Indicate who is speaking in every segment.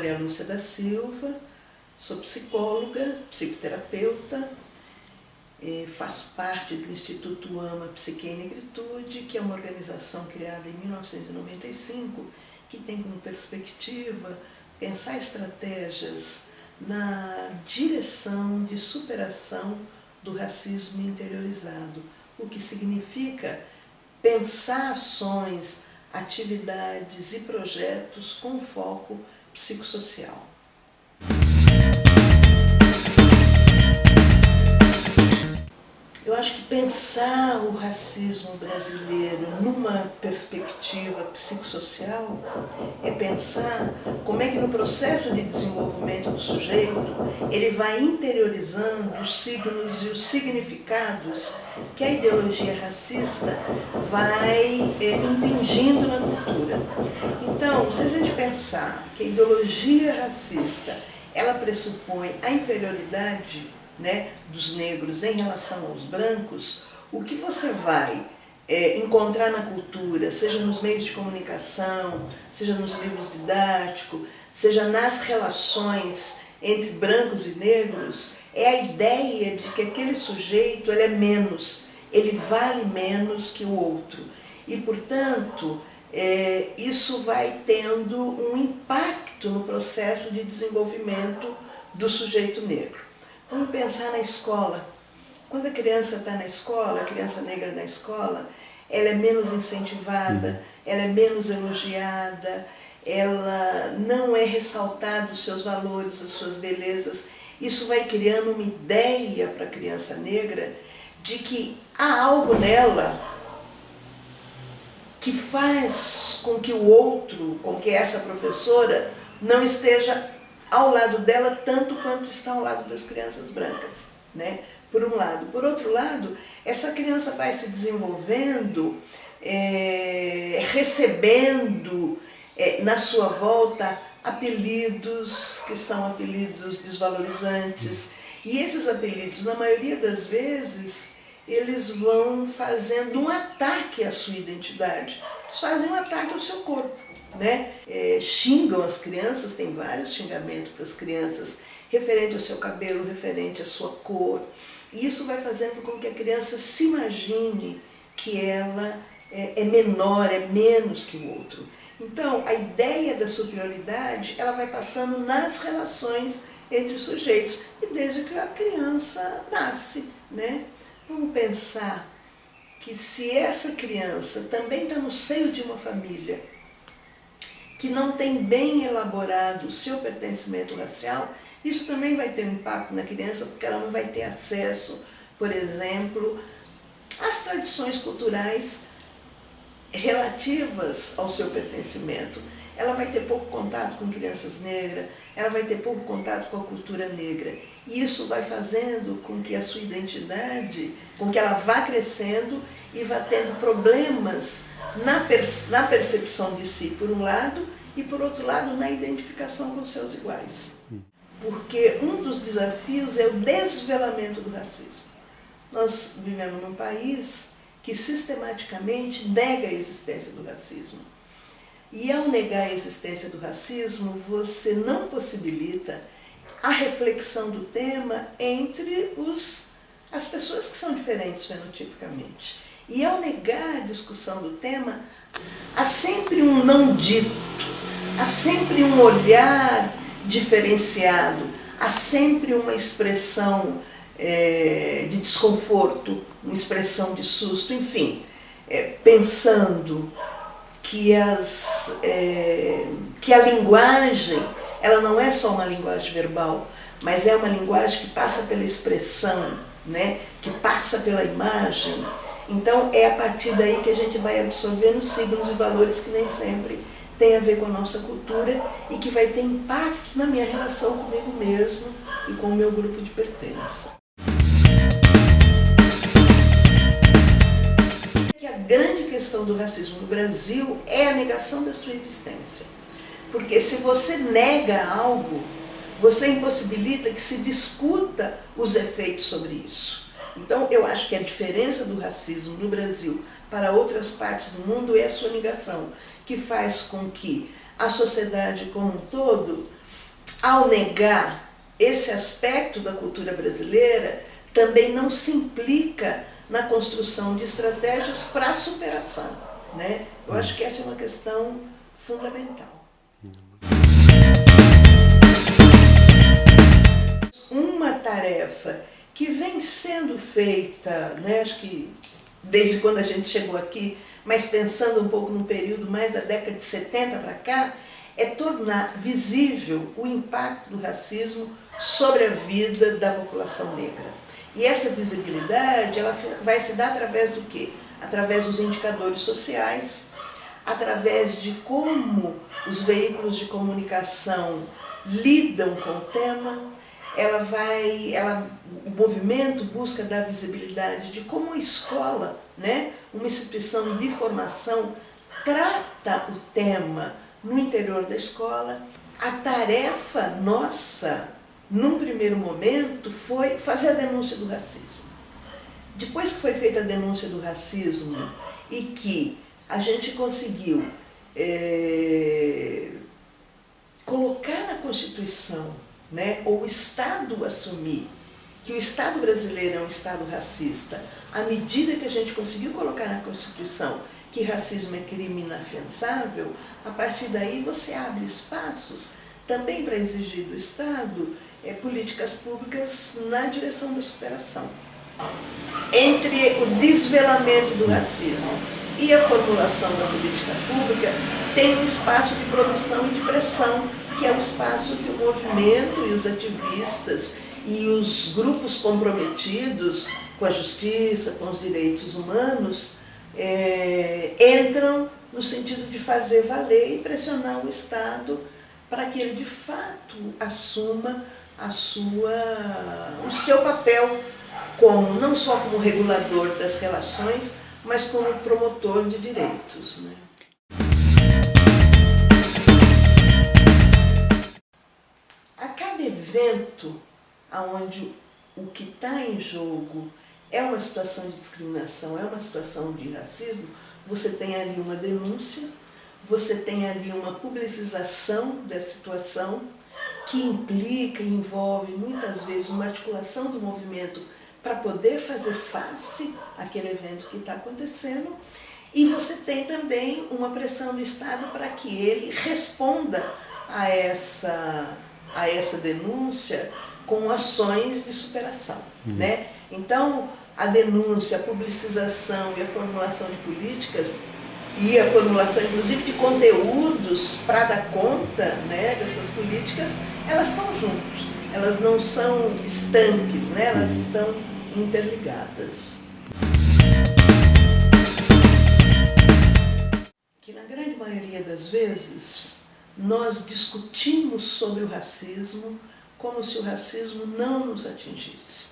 Speaker 1: Maria Lúcia da Silva, sou psicóloga, psicoterapeuta, faço parte do Instituto AMA Psique e Negritude, que é uma organização criada em 1995, que tem como perspectiva pensar estratégias na direção de superação do racismo interiorizado, o que significa pensar ações, atividades e projetos com foco psicossocial. Eu acho que pensar o racismo brasileiro numa perspectiva psicossocial é pensar como é que no processo de desenvolvimento do sujeito ele vai interiorizando os signos e os significados que a ideologia racista vai impingindo na cultura. Então, se a gente pensar que a ideologia racista ela pressupõe a inferioridade, né, dos negros em relação aos brancos, o que você vai encontrar na cultura, seja nos meios de comunicação, seja nos livros didáticos, seja nas relações entre brancos e negros, é a ideia de que aquele sujeito ele é menos, ele vale menos que o outro. E, portanto, isso vai tendo um impacto no processo de desenvolvimento do sujeito negro. Vamos pensar na escola. Quando a criança está na escola, a criança negra na escola, ela é menos incentivada, ela é menos elogiada, ela não é ressaltada os seus valores, as suas belezas. Isso vai criando uma ideia para a criança negra de que há algo nela que faz com que o outro, com que essa professora não esteja ao lado dela tanto quanto está ao lado das crianças brancas, né? Por um lado. Por outro lado, essa criança vai se desenvolvendo, recebendo na sua volta apelidos que são apelidos desvalorizantes. E esses apelidos, na maioria das vezes, eles vão fazendo um ataque à sua identidade. Eles fazem um ataque ao seu corpo. Né? Xingam as crianças, tem vários xingamentos para as crianças, referente ao seu cabelo, referente à sua cor. E isso vai fazendo com que a criança se imagine que ela é menor, é menos que o outro. Então, a ideia da superioridade, ela vai passando nas relações entre os sujeitos, e desde que a criança nasce, né? Vamos pensar que se essa criança também está no seio de uma família que não tem bem elaborado o seu pertencimento racial, isso também vai ter um impacto na criança, porque ela não vai ter acesso, por exemplo, às tradições culturais relativas ao seu pertencimento. Ela vai ter pouco contato com crianças negras, ela vai ter pouco contato com a cultura negra. E isso vai fazendo com que a sua identidade, com que ela vá crescendo e vá tendo problemas na percepção de si, por um lado, e por outro lado, na identificação com seus iguais. Porque um dos desafios é o desvelamento do racismo. Nós vivemos num país que sistematicamente nega a existência do racismo. E ao negar a existência do racismo, você não possibilita a reflexão do tema entre as pessoas que são diferentes fenotipicamente. E ao negar a discussão do tema, há sempre um não dito, há sempre um olhar diferenciado, há sempre uma expressão de desconforto, uma expressão de susto, enfim, pensando que a linguagem, ela não é só uma linguagem verbal, mas é uma linguagem que passa pela expressão, né? Que passa pela imagem. Então é a partir daí que a gente vai absorvendo signos e valores que nem sempre tem a ver com a nossa cultura e que vai ter impacto na minha relação comigo mesmo e com o meu grupo de pertença. A grande questão do racismo no Brasil é a negação da sua existência. Porque se você nega algo, você impossibilita que se discuta os efeitos sobre isso. Então, eu acho que a diferença do racismo no Brasil para outras partes do mundo é a sua negação, que faz com que a sociedade como um todo ao negar esse aspecto da cultura brasileira, também não se implica na construção de estratégias para a superação, né? Eu acho que essa é uma questão fundamental. Uma tarefa que vem sendo feita, né, acho que desde quando a gente chegou aqui, mas pensando um pouco no período mais da década de 70 para cá, é tornar visível o impacto do racismo sobre a vida da população negra. E essa visibilidade ela vai se dar através do quê? Através dos indicadores sociais, através de como os veículos de comunicação lidam com o tema. O movimento busca dar visibilidade de como a escola, né, uma instituição de formação, trata o tema no interior da escola. A tarefa nossa, num primeiro momento, foi fazer a denúncia do racismo. Depois que foi feita a denúncia do racismo e que a gente conseguiu colocar na Constituição, né, ou o Estado assumir que o Estado brasileiro é um Estado racista, à medida que a gente conseguiu colocar na Constituição que racismo é crime inafiançável, a partir daí você abre espaços também para exigir do Estado políticas públicas na direção da superação. Entre o desvelamento do racismo e a formulação da política pública, tem um espaço de produção e de pressão, que é o espaço que o movimento e os ativistas e os grupos comprometidos com a justiça, com os direitos humanos, entram no sentido de fazer valer e pressionar o Estado para que ele de fato assuma o seu papel não só como regulador das relações, mas como promotor de direitos, né? A cada evento onde o que está em jogo é uma situação de discriminação, é uma situação de racismo, você tem ali uma denúncia, você tem ali uma publicização da situação que implica e envolve muitas vezes uma articulação do movimento para poder fazer face àquele evento que está acontecendo, e você tem também uma pressão do Estado para que ele responda a essa denúncia com ações de superação, né? Então, a denúncia, a publicização e a formulação de políticas e a formulação, inclusive, de conteúdos para dar conta, né, dessas políticas, elas estão juntos, elas não são estanques, né? Elas estão interligadas. Que na grande maioria das vezes nós discutimos sobre o racismo como se o racismo não nos atingisse.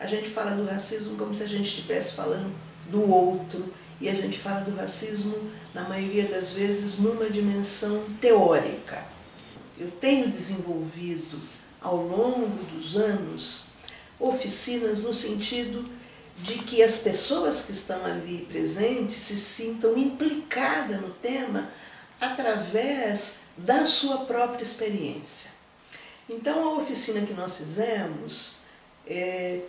Speaker 1: A gente fala do racismo como se a gente estivesse falando do outro, e a gente fala do racismo, na maioria das vezes, numa dimensão teórica. Eu tenho desenvolvido, ao longo dos anos, oficinas no sentido de que as pessoas que estão ali presentes se sintam implicadas no tema através da sua própria experiência. Então, a oficina que nós fizemos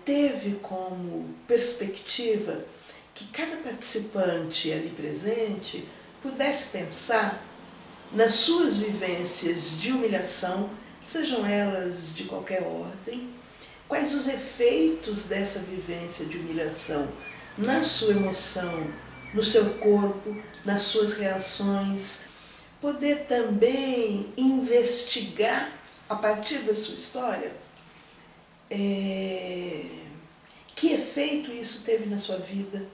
Speaker 1: teve como perspectiva que cada participante ali presente pudesse pensar nas suas vivências de humilhação, sejam elas de qualquer ordem, quais os efeitos dessa vivência de humilhação na sua emoção, no seu corpo, nas suas reações, poder também investigar, a partir da sua história, que efeito isso teve na sua vida,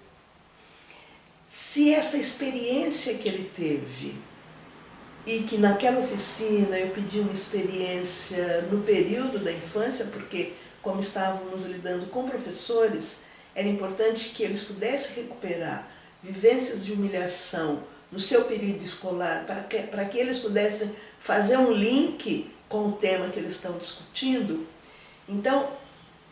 Speaker 1: se essa experiência que ele teve, e que naquela oficina eu pedi uma experiência no período da infância, porque como estávamos lidando com professores, era importante que eles pudessem recuperar vivências de humilhação no seu período escolar, para que eles pudessem fazer um link com o tema que eles estão discutindo. Então,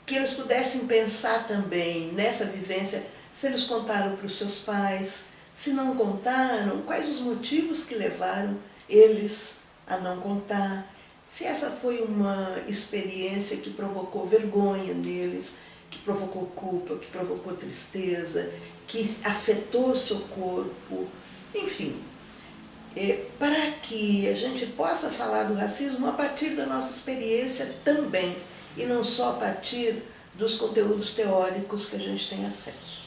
Speaker 1: que eles pudessem pensar também nessa vivência, se eles contaram para os seus pais, se não contaram, quais os motivos que levaram eles a não contar, se essa foi uma experiência que provocou vergonha neles, que provocou culpa, que provocou tristeza, que afetou seu corpo, enfim. Para que a gente possa falar do racismo a partir da nossa experiência também, e não só a partir dos conteúdos teóricos que a gente tem acesso.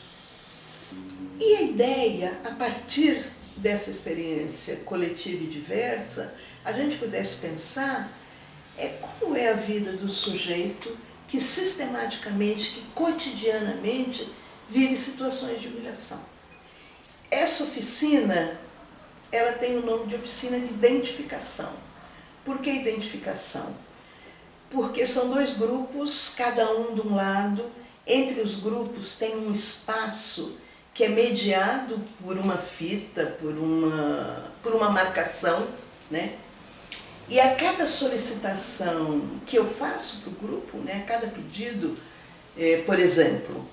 Speaker 1: E a ideia, a partir dessa experiência coletiva e diversa, a gente pudesse pensar como é a vida do sujeito que sistematicamente, que cotidianamente vive situações de humilhação. Essa oficina, ela tem o nome de oficina de identificação. Por que identificação? Porque são dois grupos, cada um de um lado. Entre os grupos tem um espaço que é mediado por uma fita, por uma marcação, né? E a cada solicitação que eu faço para o grupo, né, a cada pedido, por exemplo,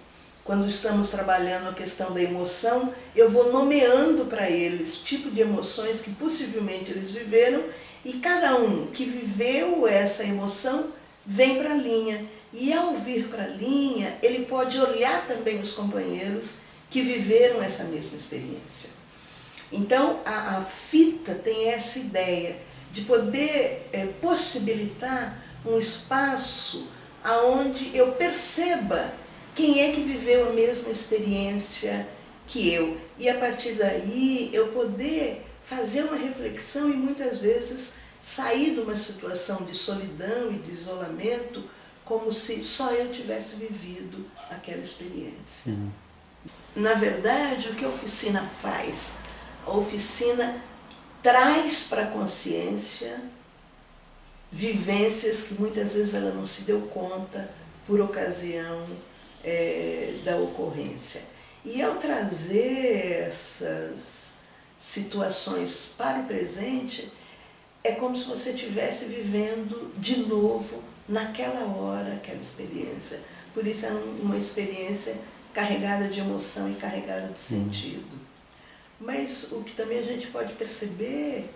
Speaker 1: quando estamos trabalhando a questão da emoção, eu vou nomeando para eles tipo de emoções que possivelmente eles viveram, e cada um que viveu essa emoção vem para a linha. E ao vir para a linha, ele pode olhar também os companheiros que viveram essa mesma experiência. Então, a fita tem essa ideia de poder possibilitar um espaço onde eu perceba quem é que viveu a mesma experiência que eu. E a partir daí eu poder fazer uma reflexão e muitas vezes sair de uma situação de solidão e de isolamento como se só eu tivesse vivido aquela experiência. Na verdade, o que a oficina faz? A oficina traz para a consciência vivências que muitas vezes ela não se deu conta por ocasião da ocorrência. E ao trazer essas situações para o presente, é como se você estivesse vivendo de novo naquela hora aquela experiência. Por isso é uma experiência carregada de emoção e carregada de sentido. Mas o que também a gente pode perceber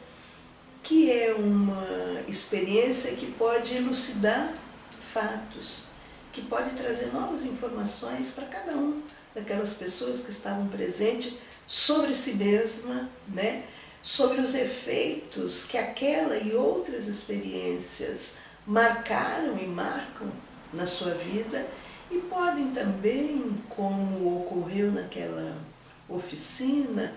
Speaker 1: que é uma experiência que pode elucidar fatos, que pode trazer novas informações para cada um daquelas pessoas que estavam presentes sobre si mesma, né? Sobre os efeitos que aquela e outras experiências marcaram e marcam na sua vida, e podem também, como ocorreu naquela oficina,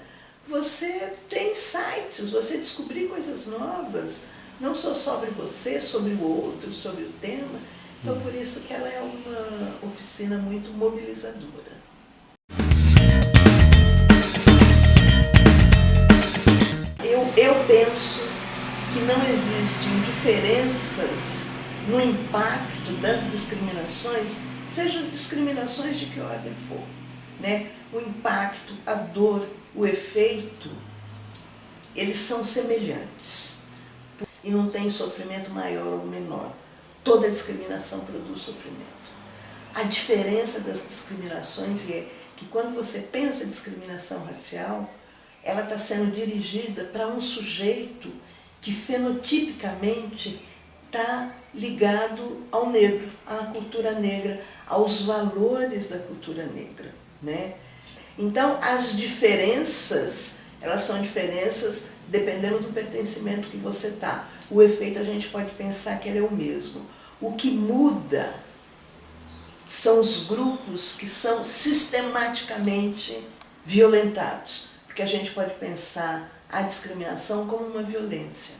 Speaker 1: você ter insights, você descobrir coisas novas, não só sobre você, sobre o outro, sobre o tema. Então, por isso que ela é uma oficina muito mobilizadora. Eu penso que não existem diferenças no impacto das discriminações, sejam as discriminações de que ordem for, né? O impacto, a dor, o efeito, eles são semelhantes. E não tem sofrimento maior ou menor. Toda discriminação produz sofrimento. A diferença das discriminações é que quando você pensa em discriminação racial, ela está sendo dirigida para um sujeito que fenotipicamente está ligado ao negro, à cultura negra, aos valores da cultura negra, né? Então, as diferenças, elas são diferenças dependendo do pertencimento que você está. O efeito a gente pode pensar que ele é o mesmo. O que muda são os grupos que são sistematicamente violentados. Porque a gente pode pensar a discriminação como uma violência.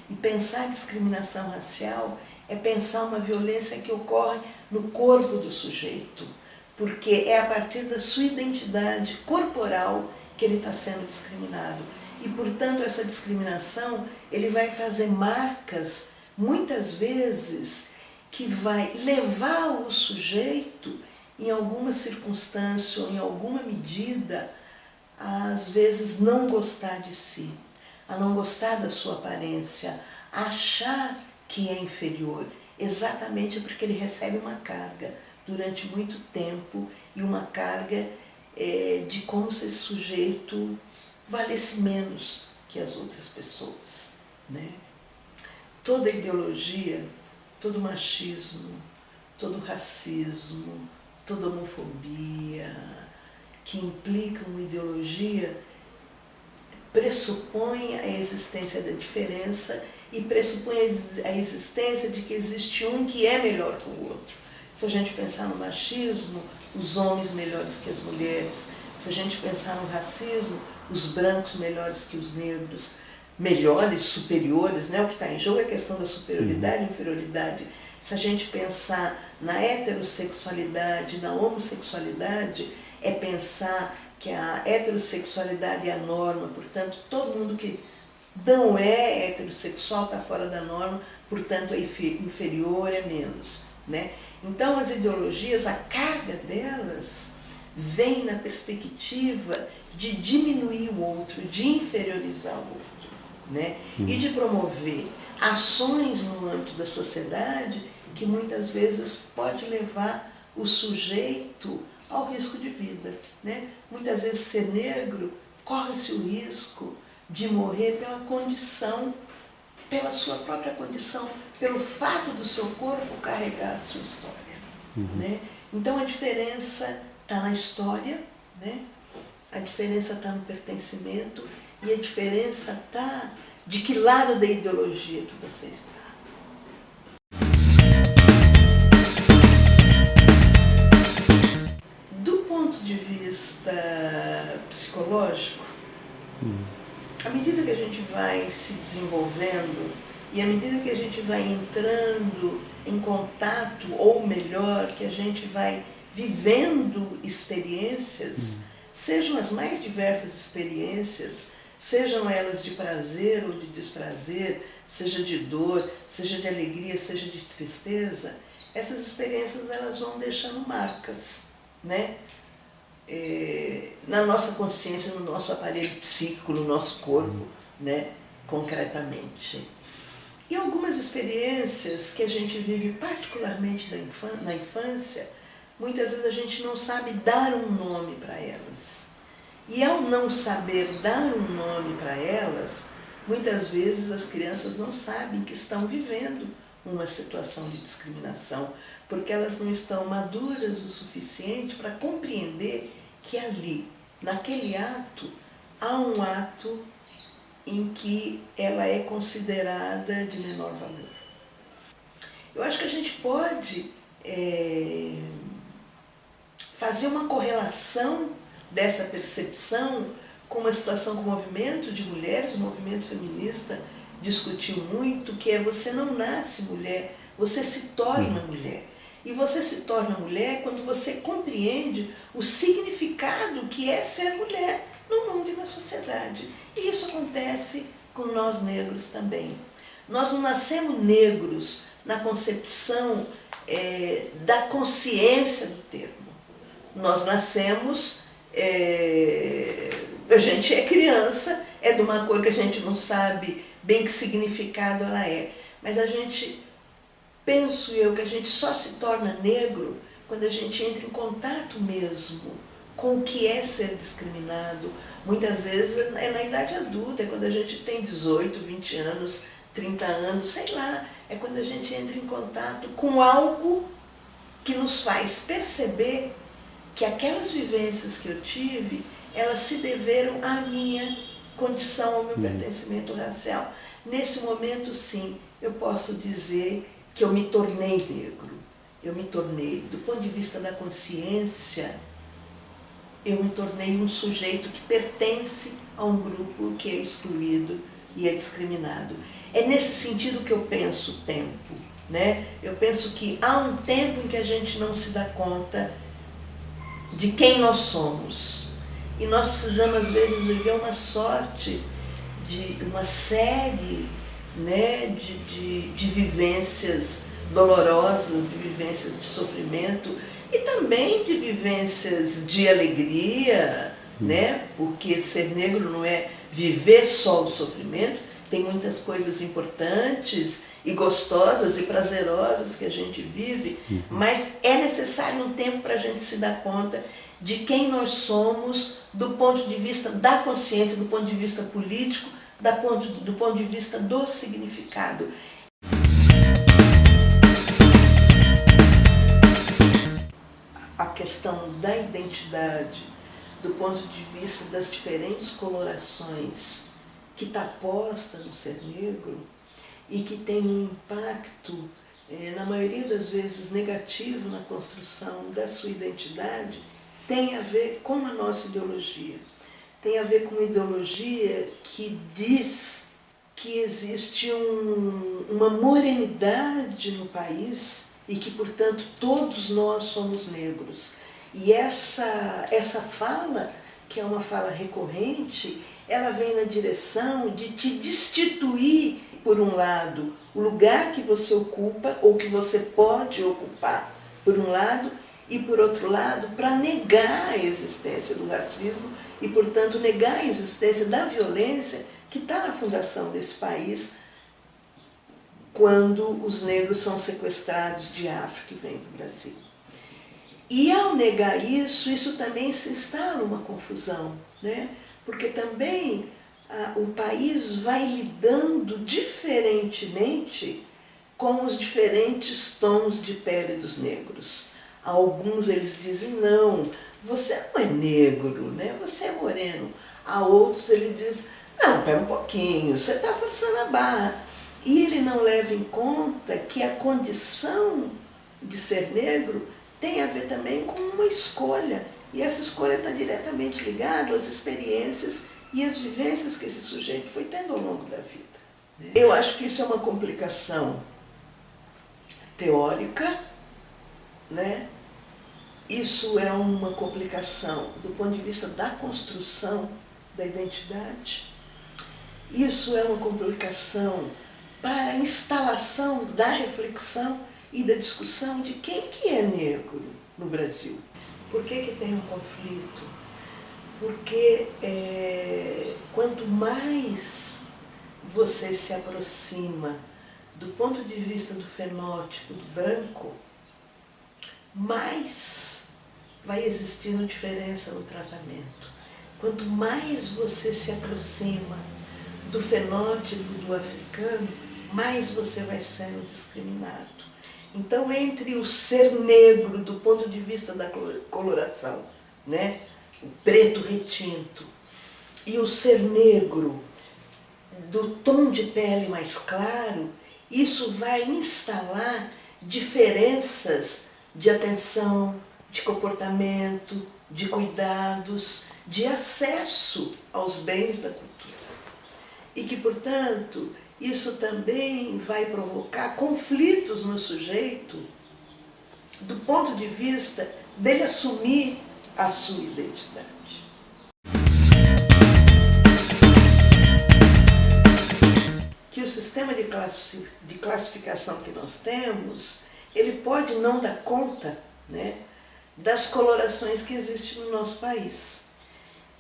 Speaker 1: E pensar a discriminação racial é pensar uma violência que ocorre no corpo do sujeito, porque é a partir da sua identidade corporal que ele está sendo discriminado. E, portanto, essa discriminação, ele vai fazer marcas, muitas vezes, que vai levar o sujeito, em alguma circunstância ou em alguma medida, a, às vezes, não gostar de si, a não gostar da sua aparência, a achar que é inferior, exatamente porque ele recebe uma carga durante muito tempo, e uma carga de como se esse sujeito valesse menos que as outras pessoas, né? toda ideologia, todo machismo, todo racismo, toda homofobia que implica uma ideologia pressupõe a existência da diferença e pressupõe a existência de que existe um que é melhor que o outro. Se a gente pensar no machismo, os homens melhores que as mulheres. Se a gente pensar no racismo, os brancos melhores que os negros, melhores, superiores, né? O que está em jogo é a questão da superioridade e inferioridade. Se a gente pensar na heterossexualidade, na homossexualidade, é pensar que a heterossexualidade é a norma, portanto, todo mundo que não é heterossexual está fora da norma, portanto, é inferior, é menos, né? Então, as ideologias, a carga delas vem na perspectiva de diminuir o outro, de inferiorizar o outro, né? E de promover ações no âmbito da sociedade que muitas vezes pode levar o sujeito ao risco de vida, né? Muitas vezes ser negro corre-se o risco de morrer pela condição, pela sua própria condição, pelo fato do seu corpo carregar a sua história, né? Então a diferença está na história, né? A diferença está no pertencimento e a diferença está de que lado da ideologia que você está. Do ponto de vista psicológico, à medida que a gente vai se desenvolvendo e à medida que a gente vai entrando em contato, ou melhor, que a gente vai vivendo experiências, sejam as mais diversas experiências, sejam elas de prazer ou de desprazer, seja de dor, seja de alegria, seja de tristeza, essas experiências elas vão deixando marcas, né? Na nossa consciência, no nosso aparelho psíquico, no nosso corpo, né? Concretamente. E algumas experiências que a gente vive particularmente na infância, muitas vezes a gente não sabe dar um nome para elas. E ao não saber dar um nome para elas, muitas vezes as crianças não sabem que estão vivendo uma situação de discriminação, porque elas não estão maduras o suficiente para compreender que ali, naquele ato, há um ato em que ela é considerada de menor valor. Eu acho que a gente pode fazer uma correlação dessa percepção com uma situação que o movimento de mulheres, o movimento feminista discutiu muito, que é você não nasce mulher, você se torna mulher. E você se torna mulher quando você compreende o significado que é ser mulher no mundo e na sociedade. E isso acontece com nós negros também. Nós não nascemos negros na concepção da consciência do termo. Nós nascemos, a gente é criança, é de uma cor que a gente não sabe bem que significado ela é, mas a gente, penso eu, que a gente só se torna negro quando a gente entra em contato mesmo com o que é ser discriminado. Muitas vezes é na idade adulta, é quando a gente tem 18, 20 anos, 30 anos, sei lá, é quando a gente entra em contato com algo que nos faz perceber que aquelas vivências que eu tive, elas se deveram à minha condição, ao meu pertencimento racial. Nesse momento, sim, eu posso dizer que eu me tornei negro. Eu me tornei, do ponto de vista da consciência, eu me tornei um sujeito que pertence a um grupo que é excluído e é discriminado. É nesse sentido que eu penso o tempo, né? Eu penso que há um tempo em que a gente não se dá conta de quem nós somos. E nós precisamos, às vezes, viver uma sorte de uma série, né, de vivências dolorosas, de vivências de sofrimento e também de vivências de alegria, né? Porque ser negro não é viver só o sofrimento, tem muitas coisas importantes e gostosas e prazerosas que a gente vive, mas é necessário um tempo para a gente se dar conta de quem nós somos do ponto de vista da consciência, do ponto de vista político, do ponto de vista do significado. questão da identidade, do ponto de vista das diferentes colorações que está posta no ser negro e que tem um impacto, na maioria das vezes, negativo na construção da sua identidade, tem a ver com a nossa ideologia. Tem a ver com uma ideologia que diz que existe uma morenidade no país e que, portanto, todos nós somos negros. E essa fala, que é uma fala recorrente, ela vem na direção de te destituir, por um lado, o lugar que você ocupa ou que você pode ocupar, por um lado, e por outro lado, para negar a existência do racismo e, portanto, negar a existência da violência que está na fundação desse país quando os negros são sequestrados de África e vêm para o Brasil. E ao negar isso também se instala uma confusão, né? Porque também o país vai lidando diferentemente com os diferentes tons de pele dos negros. A alguns eles dizem, não, você não é negro, né? Você é moreno. A outros ele diz, não, pera um pouquinho, você está forçando a barra. E ele não leva em conta que a condição de ser negro tem a ver também com uma escolha. E essa escolha está diretamente ligada às experiências e às vivências que esse sujeito foi tendo ao longo da vida. Eu acho que isso é uma complicação teórica, né? Isso é uma complicação do ponto de vista da construção da identidade. Isso é uma complicação para a instalação da reflexão e da discussão de quem que é negro no Brasil. Por que tem um conflito? Porque quanto mais você se aproxima do ponto de vista do fenótipo do branco, mais vai existindo diferença no tratamento. Quanto mais você se aproxima do fenótipo do africano, mais você vai sendo discriminado. Então, entre o ser negro do ponto de vista da coloração, né, o preto retinto, e o ser negro do tom de pele mais claro, isso vai instalar diferenças de atenção, de comportamento, de cuidados, de acesso aos bens da cultura. E que, portanto, isso também vai provocar conflitos no sujeito do ponto de vista dele assumir a sua identidade. Que o sistema de classificação que nós temos, ele pode não dar conta, né, das colorações que existem no nosso país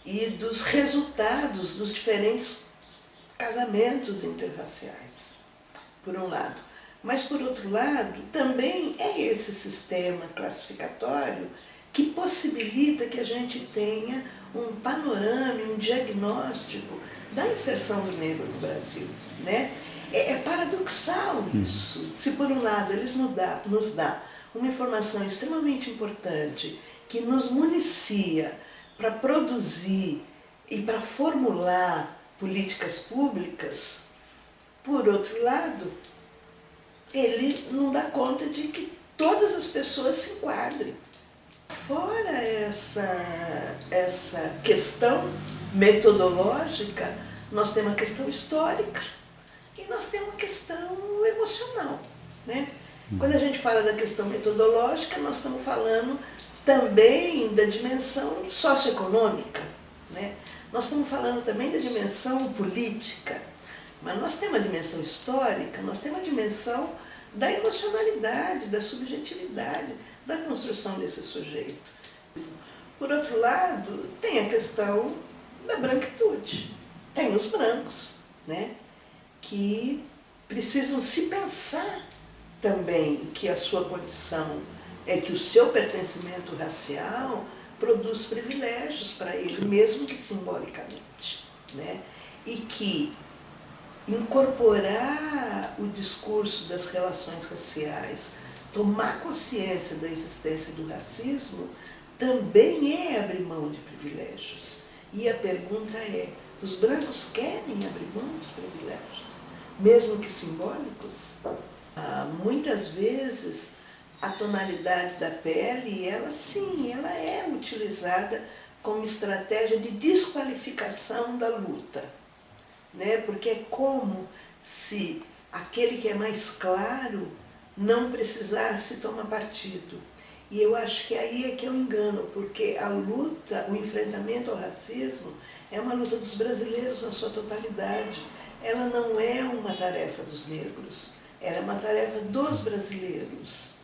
Speaker 1: e dos resultados dos diferentes casamentos interraciais, por um lado. Mas, por outro lado, também é esse sistema classificatório que possibilita que a gente tenha um panorama, um diagnóstico da inserção do negro no Brasil, né? É paradoxal isso. Se, por um lado, eles nos dá uma informação extremamente importante que nos municia para produzir e para formular políticas públicas, por outro lado, ele não dá conta de que todas as pessoas se enquadrem. Fora essa questão metodológica, nós temos uma questão histórica e nós temos uma questão emocional, né? Quando a gente fala da questão metodológica, nós estamos falando também da dimensão socioeconômica, né? Nós estamos falando também da dimensão política, mas nós temos a dimensão histórica, nós temos a dimensão da emocionalidade, da subjetividade, da construção desse sujeito. Por outro lado, tem a questão da branquitude. Tem os brancos, né, que precisam se pensar também que a sua condição é que o seu pertencimento racial produz privilégios para ele, mesmo que simbolicamente, né? E que incorporar o discurso das relações raciais, tomar consciência da existência do racismo, também é abrir mão de privilégios. E a pergunta é, os brancos querem abrir mão dos privilégios, mesmo que simbólicos? Muitas vezes a tonalidade da pele, ela sim, ela é utilizada como estratégia de desqualificação da luta, né? Porque é como se aquele que é mais claro não precisasse tomar partido. E eu acho que aí é que eu engano, porque a luta, o enfrentamento ao racismo é uma luta dos brasileiros na sua totalidade. Ela não é uma tarefa dos negros, ela é uma tarefa dos brasileiros.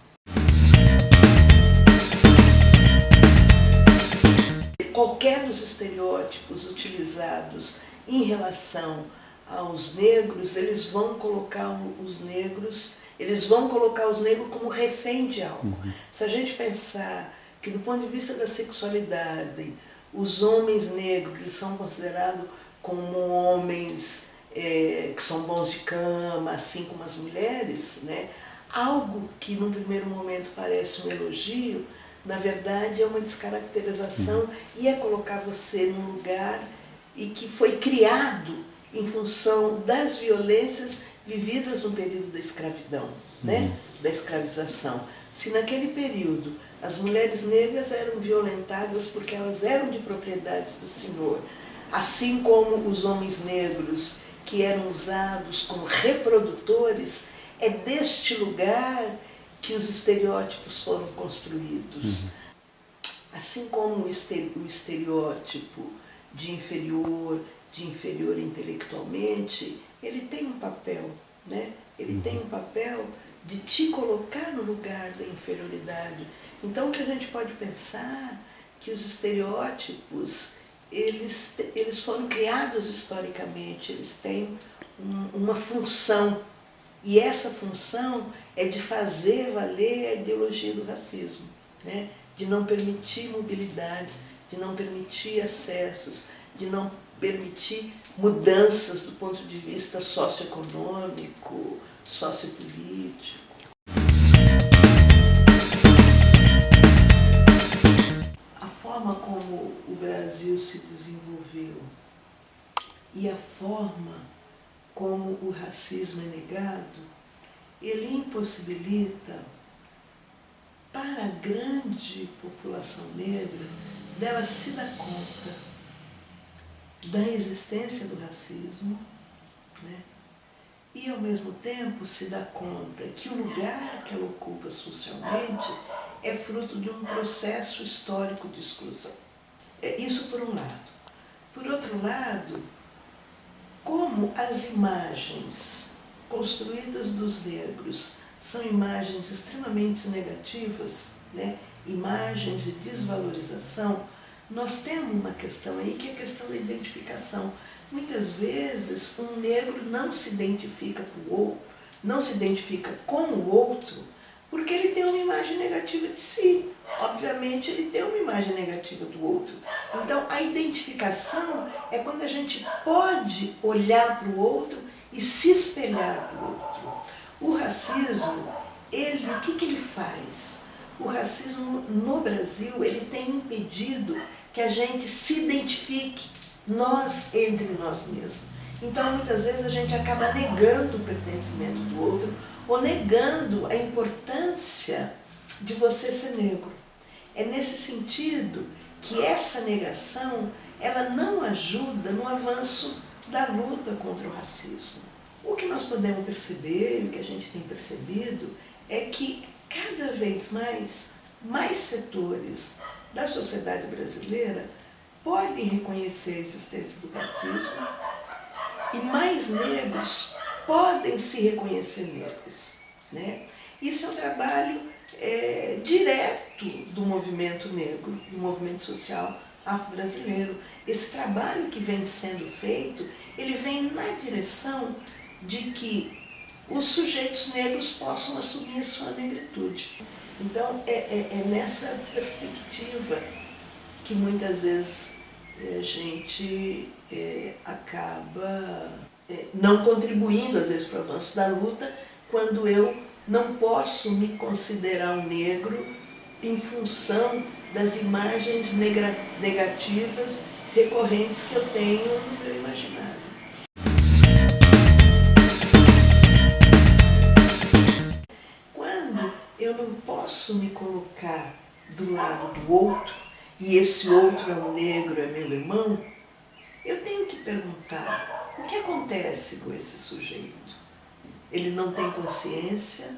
Speaker 1: Qualquer dos estereótipos utilizados em relação aos negros, eles vão colocar os negros como refém de algo. Se a gente pensar que do ponto de vista da sexualidade, os homens negros eles são considerados como homens que são bons de cama, assim como as mulheres, né? Algo que num primeiro momento parece um elogio, na verdade é uma descaracterização e é colocar você num lugar e que foi criado em função das violências vividas no período da escravidão, né? Da escravização. Se naquele período as mulheres negras eram violentadas porque elas eram de propriedades do senhor, assim como os homens negros que eram usados como reprodutores, é deste lugar que os estereótipos foram construídos. Assim como o estereótipo de inferior intelectualmente, ele tem um papel, né? Ele tem um papel de te colocar no lugar da inferioridade. Então o que a gente pode pensar que os estereótipos, eles foram criados historicamente, eles têm uma função. E essa função é de fazer valer a ideologia do racismo, né? De não permitir mobilidades, de não permitir acessos, de não permitir mudanças do ponto de vista socioeconômico, sociopolítico. A forma como o Brasil se desenvolveu e a forma como o racismo é negado, ele impossibilita para a grande população negra dela se dar conta da existência do racismo, né? E ao mesmo tempo se dar conta que o lugar que ela ocupa socialmente é fruto de um processo histórico de exclusão. Isso por um lado. Por outro lado, como as imagens construídas dos negros são imagens extremamente negativas, né? Imagens de desvalorização, nós temos uma questão aí que é a questão da identificação. Muitas vezes um negro não se identifica com o outro, não se identifica com o outro, porque ele tem uma imagem negativa de si. Obviamente ele tem uma imagem negativa do outro. Então a identificação é quando a gente pode olhar para o outro e se espelhar no outro. O racismo, o que ele faz? O racismo no Brasil, ele tem impedido que a gente se identifique, nós entre nós mesmos. Então muitas vezes a gente acaba negando o pertencimento do outro ou negando a importância de você ser negro. É nesse sentido que essa negação, ela não ajuda no avanço da luta contra o racismo. O que nós podemos perceber, e o que a gente tem percebido, é que cada vez mais setores da sociedade brasileira podem reconhecer a existência do racismo e mais negros podem se reconhecer negros, né? Isso é um trabalho direto do movimento negro, do movimento social afro-brasileiro. Esse trabalho que vem sendo feito, ele vem na direção de que os sujeitos negros possam assumir a sua negritude. Então é nessa perspectiva que muitas vezes a gente acaba não contribuindo às vezes para o avanço da luta, quando eu não posso me considerar um negro em função das imagens negativas recorrentes que eu tenho no meu imaginário. Quando eu não posso me colocar do lado do outro, e esse outro é um negro, é meu irmão, eu tenho que perguntar: o que acontece com esse sujeito? Ele não tem consciência?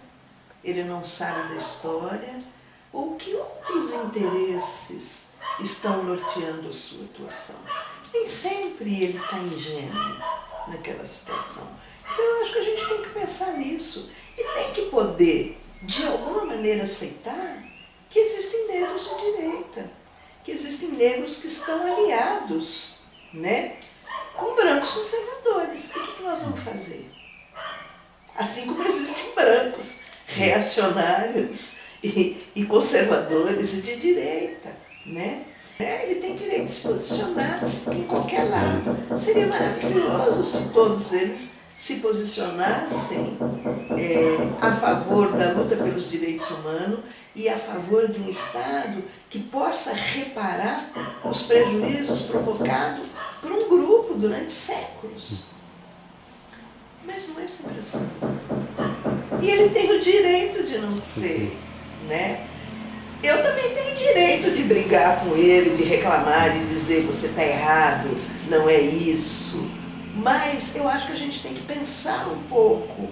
Speaker 1: Ele não sabe da história? Ou que outros interesses estão norteando a sua atuação? Nem sempre ele está ingênuo naquela situação. Então eu acho que a gente tem que pensar nisso e tem que poder, de alguma maneira, aceitar que existem negros de direita, que existem negros que estão aliados, né, com brancos conservadores. E o que nós vamos fazer? Assim como existem brancos reacionários e conservadores e de direita, né? Ele tem direito de se posicionar em qualquer lado. Seria maravilhoso se todos eles se posicionassem a favor da luta pelos direitos humanos e a favor de um Estado que possa reparar os prejuízos provocados por um grupo durante séculos. Mas não é sempre assim. E ele tem o direito de não ser, né? Eu também tenho direito de brigar com ele, de reclamar, de dizer: você está errado, não é isso. Mas eu acho que a gente tem que pensar um pouco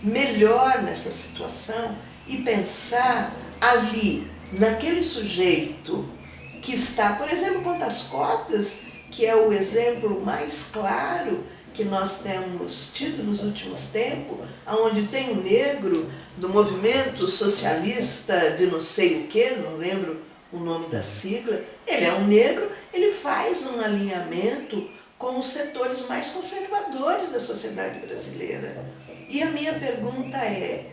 Speaker 1: melhor nessa situação e pensar ali, naquele sujeito que está, por exemplo, quanto às cotas, que é o exemplo mais claro que nós temos tido nos últimos tempos, onde tem um negro do movimento socialista de não sei o que, não lembro o nome da sigla, ele é um negro, ele faz um alinhamento com os setores mais conservadores da sociedade brasileira. E a minha pergunta é: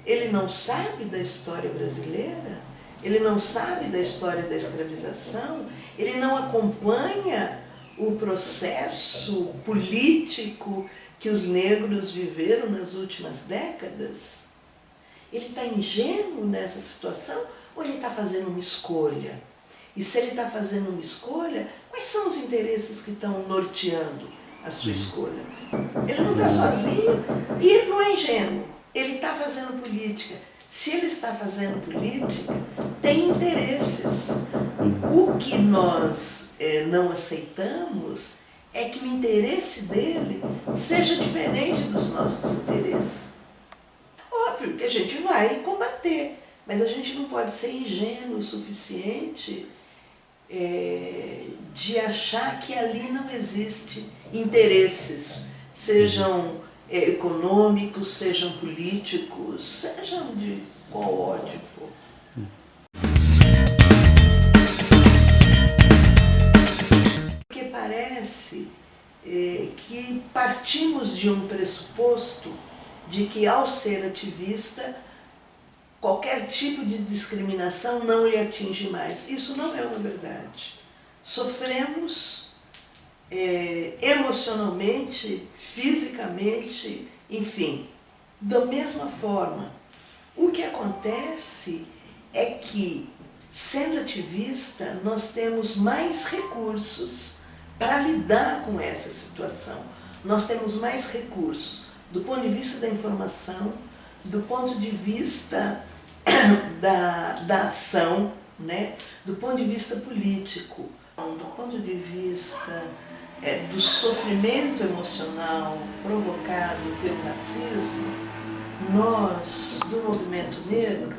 Speaker 1: ele não sabe da história brasileira? Ele não sabe da história da escravização? Ele não acompanha o processo político que os negros viveram nas últimas décadas? Ele está ingênuo nessa situação ou ele está fazendo uma escolha? E se ele está fazendo uma escolha, quais são os interesses que estão norteando a sua escolha? Ele não está sozinho e ele não é ingênuo. Ele está fazendo política. Se ele está fazendo política, tem interesses. O que nós não aceitamos é que o interesse dele seja diferente dos nossos interesses. Óbvio que a gente vai combater, mas a gente não pode ser ingênuo o suficiente de achar que ali não existe interesses, sejam econômicos, sejam políticos, sejam de qual ordem for. Porque parece que partimos de um pressuposto de que, ao ser ativista, qualquer tipo de discriminação não lhe atinge mais. Isso não é uma verdade. Sofremos emocionalmente, fisicamente, enfim, da mesma forma. O que acontece é que, sendo ativista, nós temos mais recursos para lidar com essa situação. Nós temos mais recursos do ponto de vista da informação, do ponto de vista da ação, né? Do ponto de vista político, do ponto de vista do sofrimento emocional provocado pelo racismo. Nós, do movimento negro,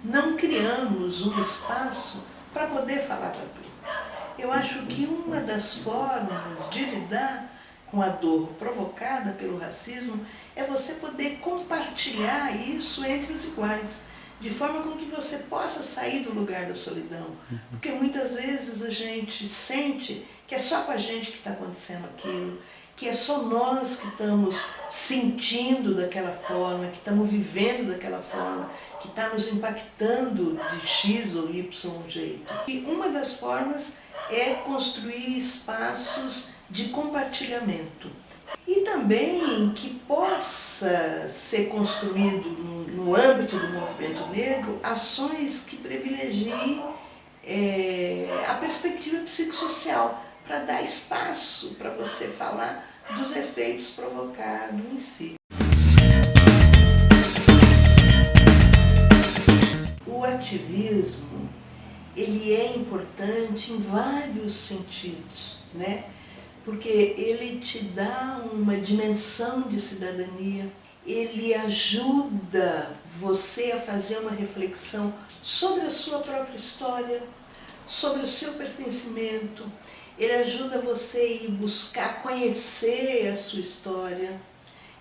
Speaker 1: não criamos um espaço para poder falar da dor. Eu acho que uma das formas de lidar com a dor provocada pelo racismo é você poder compartilhar isso entre os iguais, de forma com que você possa sair do lugar da solidão. Porque muitas vezes a gente sente que é só com a gente que está acontecendo aquilo, que é só nós que estamos sentindo daquela forma, que estamos vivendo daquela forma, que está nos impactando de X ou Y jeito. E uma das formas é construir espaços de compartilhamento. e também que possa ser construído no âmbito do movimento negro ações que privilegiem a perspectiva psicossocial, para dar espaço para você falar dos efeitos provocados em si. O ativismo, ele é importante em vários sentidos, né? Porque ele te dá uma dimensão de cidadania, ele ajuda você a fazer uma reflexão sobre a sua própria história, sobre o seu pertencimento, ele ajuda você a ir buscar conhecer a sua história,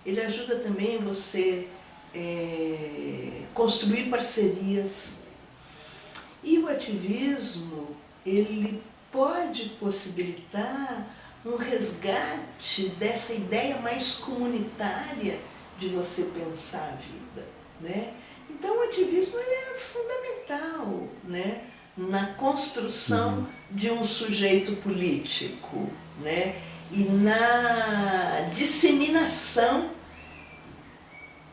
Speaker 1: ele ajuda também você construir parcerias. E o ativismo, ele pode possibilitar um resgate dessa ideia mais comunitária de você pensar a vida, né? Então o ativismo ele é fundamental, né, na construção de um sujeito político, né, e na disseminação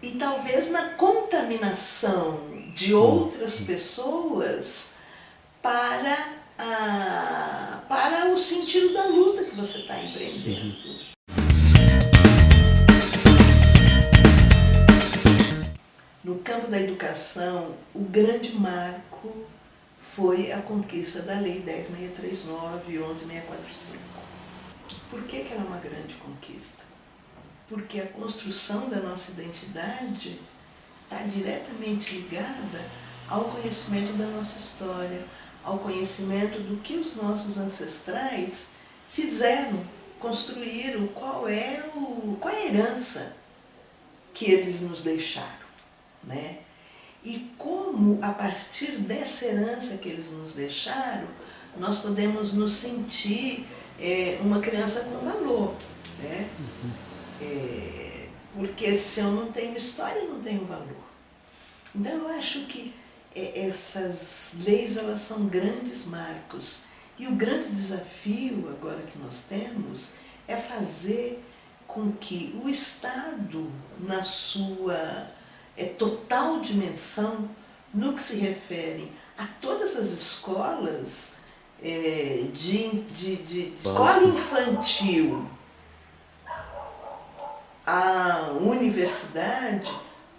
Speaker 1: e talvez na contaminação de outras pessoas para o sentido da luta que você está empreendendo. No campo da educação, o grande marco foi a conquista da Lei 10.639 e 11.645. Por que ela é uma grande conquista? Porque a construção da nossa identidade está diretamente ligada ao conhecimento da nossa história, ao conhecimento do que os nossos ancestrais fizeram, construíram, qual é a herança que eles nos deixaram, né? E como, a partir dessa herança que eles nos deixaram, nós podemos nos sentir uma criança com valor, né? Porque se eu não tenho história, eu não tenho valor. Então eu acho que essas leis, elas são grandes marcos. E o grande desafio agora que nós temos é fazer com que o Estado, na sua total dimensão, no que se refere a todas as escolas, de escola infantil à universidade,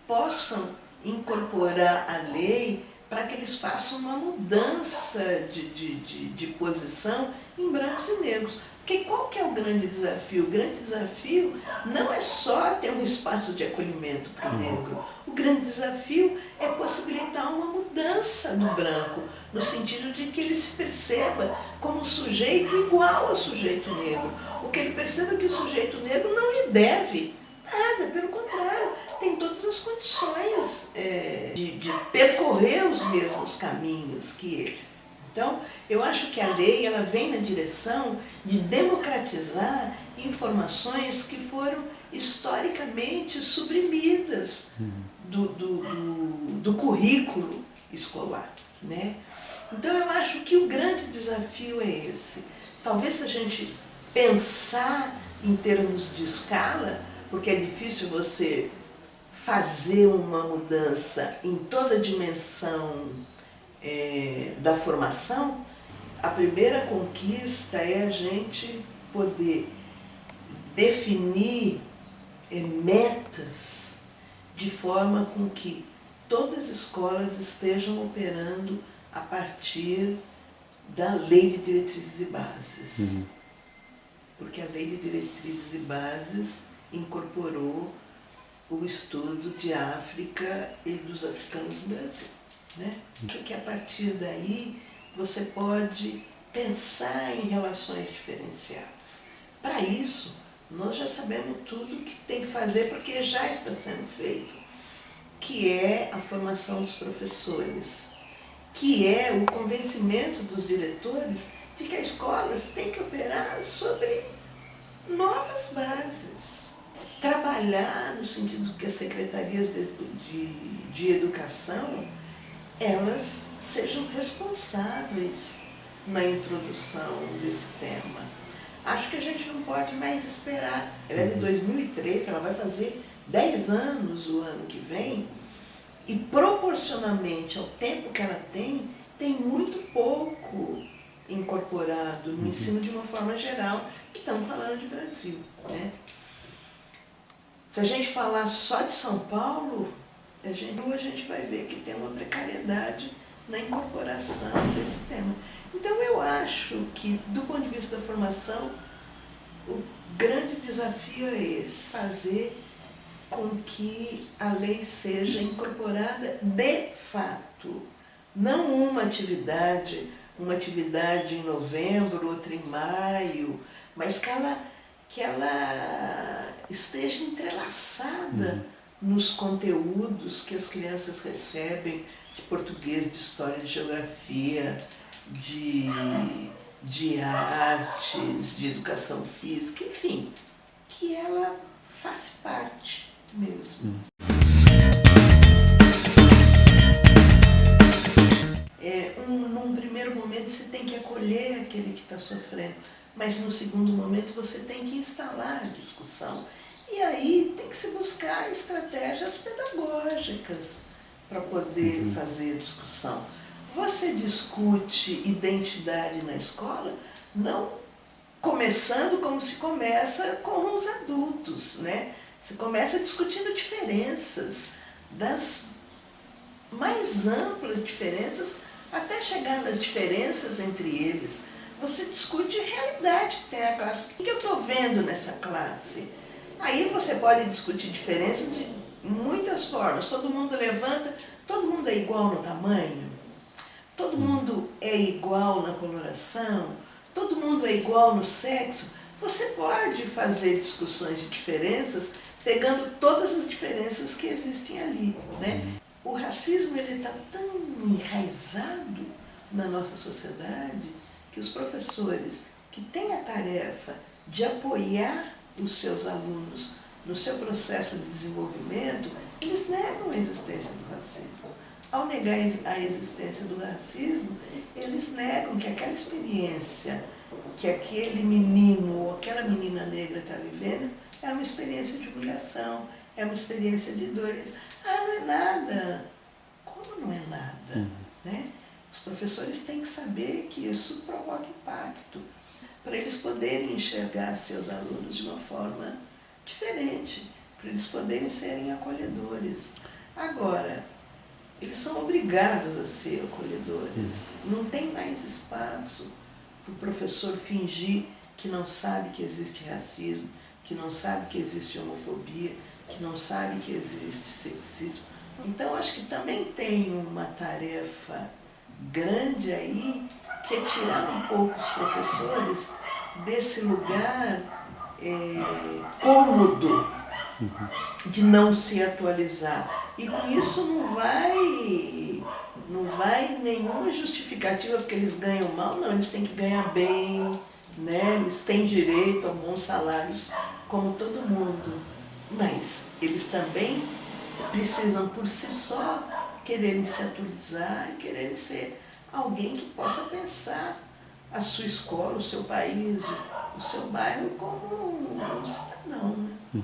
Speaker 1: possam incorporar a lei para que eles façam uma mudança de posição em brancos e negros. Porque qual que é o grande desafio? O grande desafio não é só ter um espaço de acolhimento para o negro. O grande desafio é possibilitar uma mudança do branco, no sentido de que ele se perceba como sujeito igual ao sujeito negro. O que ele perceba que o sujeito negro não lhe deve nada, pelo contrário, tem todas as condições de percorrer os mesmos caminhos que ele. Então, eu acho que a lei ela vem na direção de democratizar informações que foram historicamente suprimidas do currículo escolar, né? Então, eu acho que o grande desafio é esse. Talvez se a gente pensar em termos de escala, porque é difícil você fazer uma mudança em toda a dimensão da formação, a primeira conquista é a gente poder definir metas de forma com que todas as escolas estejam operando a partir da Lei de Diretrizes e Bases. Porque a Lei de Diretrizes e Bases incorporou o estudo de África e dos africanos no Brasil, né? Acho que a partir daí você pode pensar em relações diferenciadas. Para isso, nós já sabemos tudo o que tem que fazer, porque já está sendo feito, que é a formação dos professores, que é o convencimento dos diretores de que as escolas têm que operar sobre novas bases. Trabalhar no sentido que as secretarias de educação, elas sejam responsáveis na introdução desse tema. Acho que a gente não pode mais esperar. Ela é de 2003, ela vai fazer 10 anos o ano que vem, e proporcionalmente ao tempo que ela tem muito pouco incorporado no ensino de uma forma geral, e estamos falando de Brasil, né? Se a gente falar só de São Paulo, a gente vai ver que tem uma precariedade na incorporação desse tema. Então eu acho que, do ponto de vista da formação, o grande desafio é esse, fazer com que a lei seja incorporada de fato, não uma atividade em novembro, outra em maio, mas que ela esteja entrelaçada nos conteúdos que as crianças recebem de português, de história, de geografia, de artes, de educação física, enfim, que ela faça parte mesmo. Num primeiro momento você tem que acolher aquele que está sofrendo, mas no segundo momento você tem que instalar a discussão. E aí tem que se buscar estratégias pedagógicas para poder fazer a discussão. Você discute identidade na escola, não começando como se começa com os adultos, né? Você começa discutindo diferenças, das mais amplas diferenças, até chegar nas diferenças entre eles. Você discute a realidade que tem a classe. O que eu estou vendo nessa classe? Aí você pode discutir diferenças de muitas formas. Todo mundo levanta, todo mundo é igual no tamanho, todo mundo é igual na coloração, todo mundo é igual no sexo. Você pode fazer discussões de diferenças pegando todas as diferenças que existem ali, né? O racismo está tão enraizado na nossa sociedade que os professores que têm a tarefa de apoiar os seus alunos no seu processo de desenvolvimento, eles negam a existência do racismo. Ao negar a existência do racismo, eles negam que aquela experiência que aquele menino ou aquela menina negra está vivendo é uma experiência de humilhação, é uma experiência de dor. Não é nada. Como não é nada? Né? Os professores têm que saber que isso provoca impacto, para eles poderem enxergar seus alunos de uma forma diferente, para eles poderem serem acolhedores. Agora, eles são obrigados a ser acolhedores. Não tem mais espaço para o professor fingir que não sabe que existe racismo, que não sabe que existe homofobia, que não sabe que existe sexismo. Então, acho que também tem uma tarefa grande aí, que é tirar um pouco os professores desse lugar cômodo de não se atualizar. E com isso não vai nenhuma justificativa porque eles ganham mal, não, eles têm que ganhar bem, né? Eles têm direito a bons salários como todo mundo, mas eles também precisam por si só quererem se atualizar e quererem ser alguém que possa pensar a sua escola, o seu país, o seu bairro como um cidadão, né?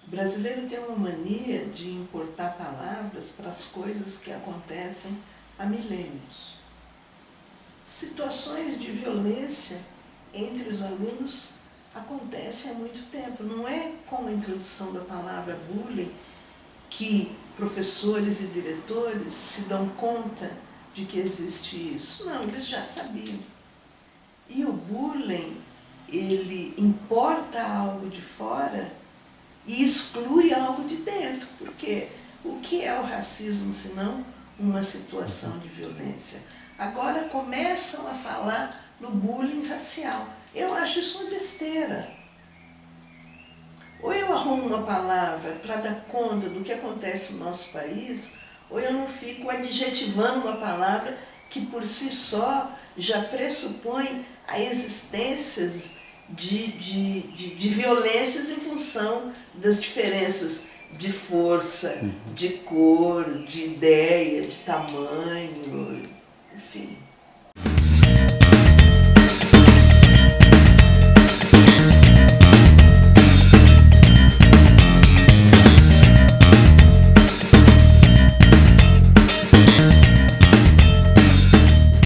Speaker 1: O brasileiro tem uma mania de importar palavras para as coisas que acontecem há milênios. Situações de violência entre os alunos acontecem há muito tempo. Não é com a introdução da palavra bullying que professores e diretores se dão conta de que existe isso. Não, eles já sabiam. E o bullying, ele importa algo de fora e exclui algo de dentro, porque o que é o racismo senão uma situação de violência? Agora começam a falar no bullying racial. Eu acho isso uma besteira. Ou eu arrumo uma palavra para dar conta do que acontece no nosso país, ou eu não fico adjetivando uma palavra que por si só já pressupõe a existência de violências em função das diferenças de força, de cor, de ideia, de tamanho, enfim.